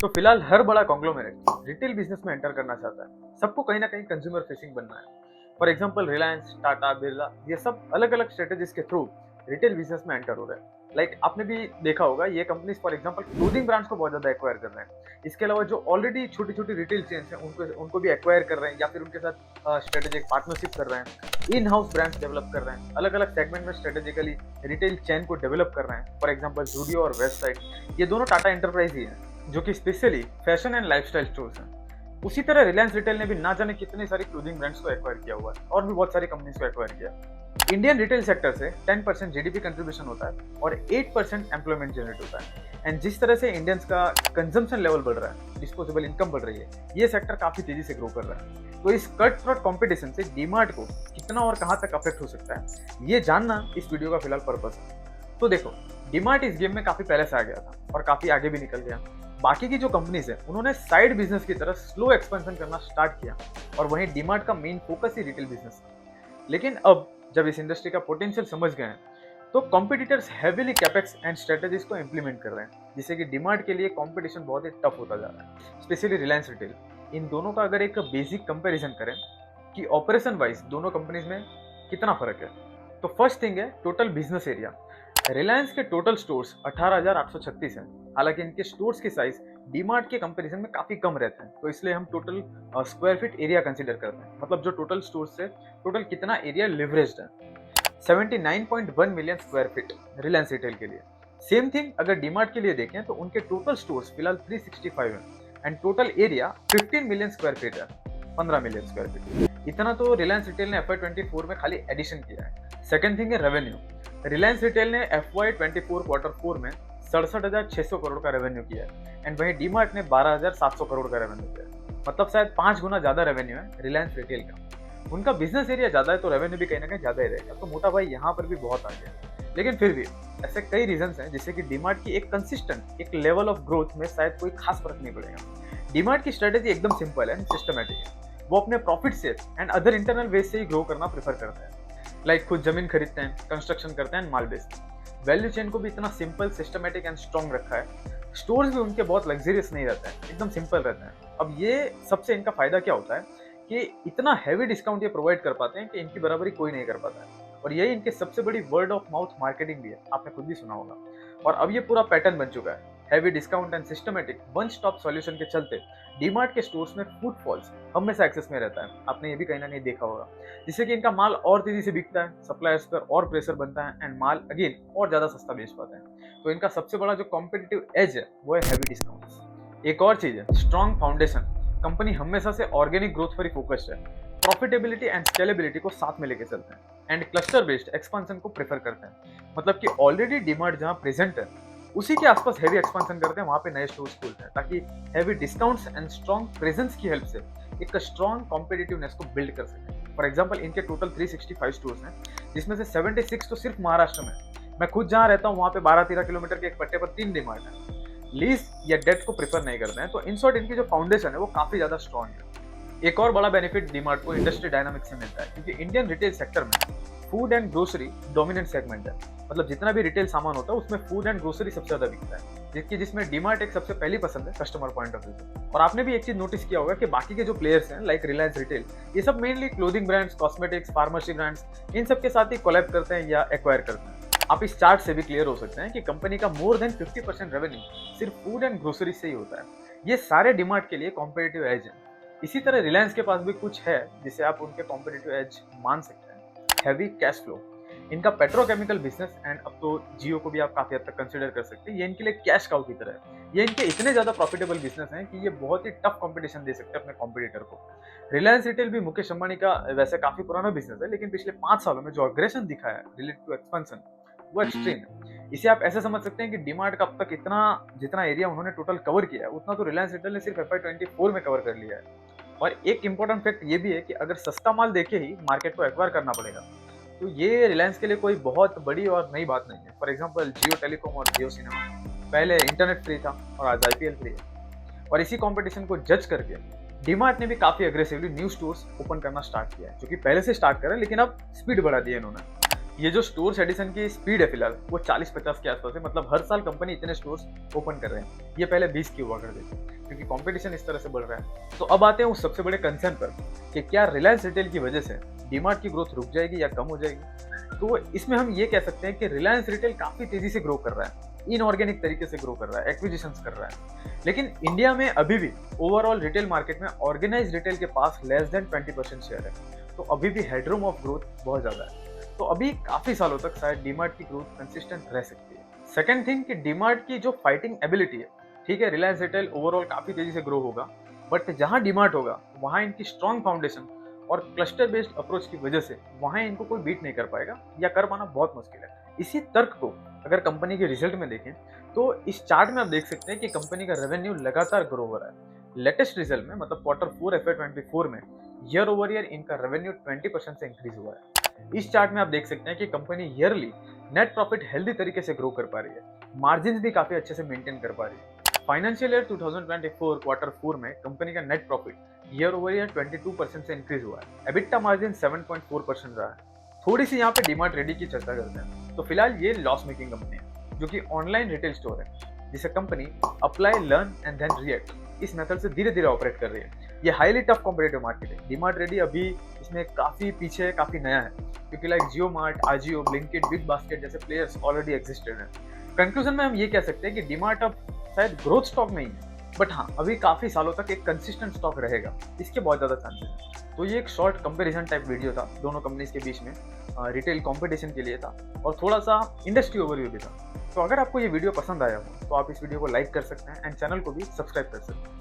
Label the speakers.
Speaker 1: तो फिलहाल हर बड़ा कॉन्ग्लोमेरेट रिटेल बिजनेस में एंटर करना चाहता है। सबको कहीं ना कहीं कंज्यूमर फेसिंग बनना है। फॉर एग्जांपल रिलायंस, टाटा, बिरला, ये सब अलग अलग स्ट्रेटेजीज के थ्रू रिटेल बिजनेस में एंटर हो रहे हैं। लाइक आपने भी देखा होगा, ये companies for example clothing brands को बहुत ज्यादा एक्वायर कर रहे हैं। इसके अलावा जो ऑलरेडी छोटी छोटी रिटेल चेन्स हैं उनको उनको भी एक्वायर कर रहे हैं या फिर उनके साथ स्ट्रेटेजिक पार्टनरशिप कर रहे हैं। इन हाउस ब्रांड्स डेवलप कर रहे हैं, अलग अलग सेगमेंट में स्ट्रेटेजिकली रिटेल चेन को डेवलप कर रहे हैं। फॉर एग्जाम्पल जूडियो और वेबसाइट, ये दोनों टाटा एंटरप्राइज ही है जो कि specially fashion and lifestyle stores हैं। उसी तरह रिलायंस रिटेल ने भी ना जाने कितने सारी क्लोथिंग ब्रांड्स को एक्वायर किया हुआ है और भी बहुत सारी कंपनीज को एक्वायर किया। इंडियन रिटेल सेक्टर से 10% जीडीपी कंट्रीब्यूशन होता है और 8% एम्प्लॉयमेंट जनरेट होता है। एंड जिस तरह से इंडियंस का कंजम्पशन लेवल बढ़ रहा है, डिस्पोजेबल इनकम बढ़ रही है, ये सेक्टर काफी तेजी से ग्रो कर रहा है। तो इस कट थ्रोट कंपटीशन से डीमार्ट को कितना और कहां तक अफेक्ट हो सकता है, ये जानना इस वीडियो का फिलहाल पर्पस है। तो देखो, डीमार्ट इस गेम में काफी पहले से आ गया था और काफी आगे भी निकल गया। बाकी की जो कंपनीज है उन्होंने साइड बिजनेस की तरह स्लो एक्सपेंशन करना स्टार्ट किया और वहीं डीमार्ट का मेन फोकस ही रिटेल बिजनेस था। लेकिन अब जब इस इंडस्ट्री का पोटेंशियल समझ गए हैं तो competitors heavily capex and strategies को इंप्लीमेंट कर रहे हैं, जिससे कि डीमार्ट के लिए कंपटीशन बहुत ही टफ होता जा रहा है, स्पेशली रिलायंस रिटेल। इन दोनों का अगर एक बेसिक कंपैरिजन करें कि ऑपरेशन वाइज दोनों कंपनीज में कितना फर्क है, तो फर्स्ट थिंग है टोटल बिजनेस एरिया। रिलायंस के टोटल स्टोर्स 18,836 हैं, हालांकि इनके स्टोर्स की साइज डीमार्ट के कंपैरिजन में काफी कम रहते हैं। तो इसलिए हम total square feet area consider करते हैं, मतलब जो टोटल स्टोर्स से टोटल कितना एरिया लिवरेज्ड है। 79.1 million square feet Reliance retail के लिए। सेम थिंग अगर डीमार्ट के लिए देखें तो उनके टोटल स्टोर्स फिलहाल 365 है and total area 15 million square feet है, 15 मिलियन स्क्वायर फीट। इतना तो रिलायंस रिटेल ने FY24 में खाली एडिशन किया है। सेकंड थिंग है रेवेन्यू। रिलायंस रिटेल ने FY24 क्वार्टर 4 में 67,600 करोड़ का रेवेन्यू किया है एंड वहीं डीमार्ट ने 12,700 करोड़ का रेवेन्यू किया है। मतलब शायद 5 गुना ज्यादा रेवेन्यू है रिलायंस रिटेल का। उनका बिजनेस एरिया ज्यादा है तो रेवेन्यू भी कहीं ना कहीं ज्यादा ही रहेगा। तो मोटा भाई यहाँ पर भी बहुत आगे है, लेकिन फिर भी ऐसे कई रीजंस हैं जिससे कि डीमार्ट की एक कंसिस्टेंट एक लेवल ऑफ ग्रोथ में शायद कोई खास फर्क नहीं पड़ेगा। डीमार्ट की स्ट्रेटेजी एकदम सिंपल है, सिस्टमेटिक है। वो अपने प्रॉफिट से एंड अदर इंटरनल वेज से ही ग्रो करना प्रेफर करते हैं। लाइक खुद जमीन खरीदते हैं, कंस्ट्रक्शन करते हैं, माल बेचते हैं। वैल्यू चेन को भी इतना सिंपल, सिस्टमेटिक एंड स्ट्रॉन्ग रखा है। स्टोर्स भी उनके बहुत लग्जरियस नहीं रहते हैं, एकदम सिंपल रहते हैं। अब ये सबसे इनका फायदा क्या होता है कि इतना हैवी डिस्काउंट ये प्रोवाइड कर पाते हैं कि इनकी बराबरी कोई नहीं कर पाता है। और यही इनकी सबसे बड़ी वर्ड ऑफ माउथ मार्केटिंग भी है, आपने खुद भी सुना होगा। और अब ये पूरा पैटर्न बन चुका है। Heavy discount and systematic one stop solution के चलते डीमार्ट के स्टोर्स में फुटफॉल्स हमेशा एक्सेस में रहता है। आपने ये भी कहीं ना कहीं देखा होगा, जिससे कि इनका माल और तेजी से बिकता है, सप्लायर्स पर और प्रेशर बनता है एंड माल अगेन और ज्यादा सस्ता बेच पाते हैं। तो इनका सबसे बड़ा जो कॉम्पिटिटिव एज है वो है हैवी डिस्काउंट्स। एक और चीज है स्ट्रॉन्ग फाउंडेशन। कंपनी हमेशा से ऑर्गेनिक ग्रोथ पर ही फोकस्ड है, प्रॉफिटेबिलिटी एंड स्केलेबिलिटी को साथ में लेके चलते हैं एंड क्लस्टर बेस्ड एक्सपेंशन को प्रेफर करते हैं। मतलब कि ऑलरेडी डीमार्ट जहां प्रेजेंट है उसी के आसपास हैवी एक्सपेंशन करते हैं, वहां पे नए स्टोर्स खोलते हैं ताकि heavy discounts and strong presence की हेल्प से एक स्ट्रॉन्ग कॉम्पिटिटिवनेस को बिल्ड कर सकें। फॉर एग्जांपल इनके टोटल 365 स्टोर्स हैं, जिसमें से 76 तो सिर्फ महाराष्ट्र में। मैं खुद जहां रहता हूं वहां पे 12-13 किलोमीटर के एक पट्टे पर 3 डीमार्ट है। लीज या डेट को प्रेफर नहीं करते हैं। तो इन शॉर्ट इनकी जो फाउंडेशन है वो काफी ज्यादा स्ट्रॉन्ग है। एक और बड़ा बेनिफिट डीमार्ट को इंडस्ट्री डायनामिक्स से मिलता है, क्योंकि इंडियन रिटेल सेक्टर में food and grocery dominant segment है। मतलब जितना भी रिटेल सामान होता है उसमें फूड एंड ग्रोसरी सबसे ज्यादा बिकता है, जिसमें डीमार्ट एक सबसे पहली पसंद है कस्टमर पॉइंट ऑफ व्यू से। और आपने भी एक चीज नोटिस किया होगा कि बाकी के जो प्लेयर्स हैं लाइक रिलायंस रिटेल, ये सब mainly clothing brands, cosmetics, pharmacy brands, इन सब के साथ ही कोलैब करते हैं या एक्वायर करते हैं। आप इस चार्ट से भी क्लियर हो सकते हैं कि कंपनी का मोर देन 50% रेवेन्यू सिर्फ फूड एंड ग्रोसरी से ही होता है। ये सारे डीमार्ट के लिए कॉम्पिटिटिव एज है। इसी तरह रिलायंस के पास भी कुछ है जिसे आप उनके कॉम्पिटिटिव एज मान सकते हैं, हैवी कैश फ्लो। इनका पेट्रोकेमिकल बिजनेस एंड अब तो जियो को भी आप काफी हद तक कंसीडर कर सकते हैं, ये इनके लिए कैश काउ की तरह है। ये इनके इतने ज्यादा प्रॉफिटेबल बिजनेस हैं कि ये बहुत ही टफ कंपटीशन दे सकते हैं अपने कॉम्पिटिटर को। रिलायंस रिटेल भी मुकेश अंबानी का वैसे काफी पुराना बिजनेस है, लेकिन पिछले 5 सालों में जो अग्रेशन दिखा है रिलेटेड टू एक्सपेंशन वो एक्सट्रीम है। इसे आप ऐसे समझ सकते हैं कि डीमार्ट का अब तक इतना जितना एरिया उन्होंने टोटल कवर किया है उतना तो रिलायंस रिटेल ने सिर्फ FY24 में कवर कर लिया है। और एक इंपॉर्टेंट फैक्ट ये भी है कि अगर सस्ता माल देके ही मार्केट को एक्वायर करना पड़ेगा तो ये रिलायंस के लिए कोई बहुत बड़ी और नई बात नहीं है। फॉर एग्जांपल जियो टेलीकॉम और जियो सिनेमा, पहले इंटरनेट फ्री था और आज IPL फ्री है। और इसी कंपटीशन को जज करके डीमार्ट ने भी काफी अग्रेसिवली न्यू स्टोर्स ओपन करना स्टार्ट किया है, जो कि पहले से स्टार्ट करें लेकिन अब स्पीड बढ़ा दी है इन्होंने। ये जो स्टोर्स एडिशन की स्पीड है फिलहाल वो 40-50 के आसपास है। मतलब हर साल कंपनी इतने स्टोर्स ओपन कर रहे हैं, ये पहले 20 की हुआ करते थे। क्योंकि कंपटीशन इस तरह से बढ़ रहा है। तो अब आते हैं उस सबसे बड़े कंसर्न पर कि क्या रिलायंस रिटेल की वजह से डीमार्ट की ग्रोथ रुक जाएगी या कम हो जाएगी। तो इसमें हम ये कह सकते हैं कि रिलायंस रिटेल काफी तेजी से ग्रो कर रहा है, इनऑर्गेनिक तरीके से ग्रो कर रहा है, एक्विजिशंस कर रहा है। लेकिन इंडिया में अभी भी ओवरऑल रिटेल मार्केट में ऑर्गेनाइज्ड रिटेल के पास लेस देन 20% शेयर है, तो अभी भी हेडरूम ऑफ ग्रोथ बहुत ज्यादा है। तो अभी काफी सालों तक शायद डीमार्ट की ग्रोथ कंसिस्टेंट रह सकती है। सेकंड थिंग कि डीमार्ट की जो फाइटिंग एबिलिटी है, ठीक है, रिलायंस रिटेल ओवरऑल काफी तेजी से ग्रो होगा, बट जहां डीमार्ट होगा वहां इनकी स्ट्रॉन्ग फाउंडेशन और क्लस्टर बेस्ड अप्रोच की वजह से वहां इनको कोई बीट नहीं कर पाएगा या कर पाना बहुत मुश्किल है। इसी तर्क को अगर कंपनी के रिजल्ट में देखें तो इस चार्ट में आप देख सकते हैं कि कंपनी का रेवेन्यू लगातार ग्रो हो रहा है। लेटेस्ट रिजल्ट में मतलब Q4 FY24 में ईयर ओवर ईयर इनका रेवेन्यू 20% से इंक्रीज हुआ है। इस चार्ट में आप देख सकते हैं कि company yearly net profit healthy तरीके से ग्रो कर पा रही है, मार्जिन भी काफी अच्छे से मेंटेन कर पा रही है। फाइनेंशियल ईयर 2024 Q4 में कंपनी का net profit year over year 22% से इंक्रीज हुआ है। एबिटा मार्जिन 7.4% रहा है। थोड़ी सी यहाँ पे डीमार्ट रेडी की चर्चा करते हैं। तो फिलहाल ये लॉस मेकिंग कंपनी है जो कि ऑनलाइन रिटेल स्टोर है, जिसे company apply learn and then react इस मेथड से धीरे धीरे ऑपरेट कर रही है। ये हाईली टफ कॉम्पिटेटिव मार्केट है। डीमार्ट रेडी अभी इसमें काफी पीछे है, काफी नया है, क्योंकि like Jio Mart, Ajio, Blinkit, Big Basket जैसे प्लेयर्स ऑलरेडी एग्जिस्टेड हैं। कंक्लूजन में हम ये कह सकते हैं कि डीमार्ट अब शायद ग्रोथ स्टॉक नहीं है, बट हाँ अभी काफी सालों तक एक कंसिस्टेंट स्टॉक रहेगा, इसके बहुत ज्यादा चांसेस हैं। तो ये एक शॉर्ट कंपैरिजन टाइप वीडियो था दोनों कंपनीज के बीच में, रिटेल कंपटीशन के लिए था और थोड़ा सा इंडस्ट्री ओवरव्यू भी था। तो अगर आपको ये वीडियो पसंद आया हो तो आप इस वीडियो को लाइक कर सकते हैं एंड चैनल को भी सब्सक्राइब कर सकते हैं।